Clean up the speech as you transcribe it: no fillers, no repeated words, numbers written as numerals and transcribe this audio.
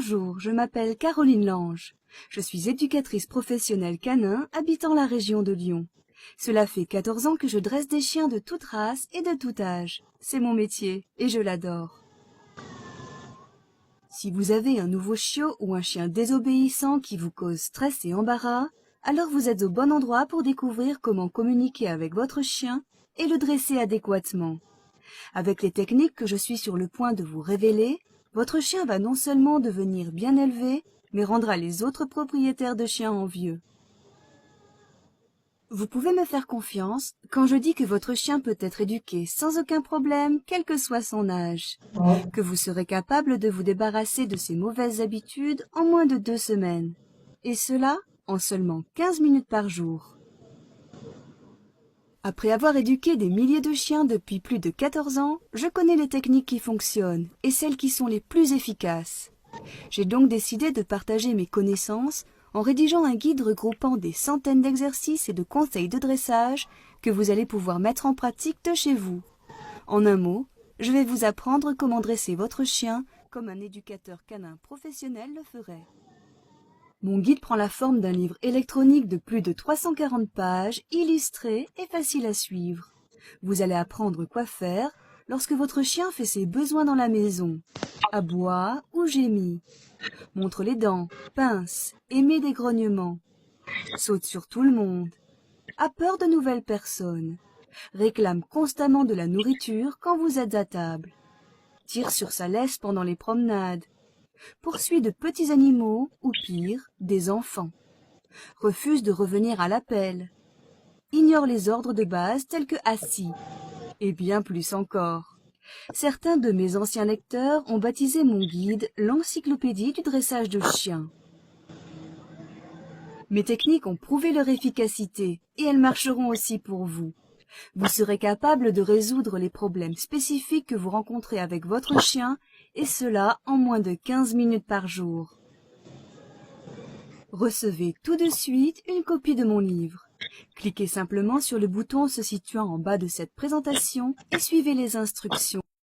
Bonjour, je m'appelle Caroline Lange. Je suis éducatrice professionnelle canin habitant la région de Lyon. Cela fait 14 ans que je dresse des chiens de toute race et de tout âge. C'est mon métier et je l'adore. Si vous avez un nouveau chiot ou un chien désobéissant qui vous cause stress et embarras, alors vous êtes au bon endroit pour découvrir comment communiquer avec votre chien et le dresser adéquatement. Avec les techniques que je suis sur le point de vous révéler, votre chien va non seulement devenir bien élevé, mais rendra les autres propriétaires de chiens envieux. Vous pouvez me faire confiance quand je dis que votre chien peut être éduqué sans aucun problème, quel que soit son âge, que vous serez capable de vous débarrasser de ses mauvaises habitudes en moins de 2 semaines, et cela en seulement 15 minutes par jour. Après avoir éduqué des milliers de chiens depuis plus de 14 ans, je connais les techniques qui fonctionnent et celles qui sont les plus efficaces. J'ai donc décidé de partager mes connaissances en rédigeant un guide regroupant des centaines d'exercices et de conseils de dressage que vous allez pouvoir mettre en pratique de chez vous. En un mot, je vais vous apprendre comment dresser votre chien comme un éducateur canin professionnel le ferait. Mon guide prend la forme d'un livre électronique de plus de 340 pages, illustré et facile à suivre. Vous allez apprendre quoi faire lorsque votre chien fait ses besoins dans la maison, aboie ou gémit, montre les dents, pince, émet des grognements, saute sur tout le monde, a peur de nouvelles personnes, réclame constamment de la nourriture quand vous êtes à table, tire sur sa laisse pendant les promenades, poursuit de petits animaux ou pire, des enfants, refuse de revenir à l'appel, ignore les ordres de base tels que assis, et bien plus encore. Certains de mes anciens lecteurs ont baptisé mon guide l'encyclopédie du dressage de chiens. Mes techniques ont prouvé leur efficacité et elles marcheront aussi pour vous. Vous serez capable de résoudre les problèmes spécifiques que vous rencontrez avec votre chien et cela en moins de 15 minutes par jour. Recevez tout de suite une copie de mon livre. Cliquez simplement sur le bouton se situant en bas de cette présentation et suivez les instructions.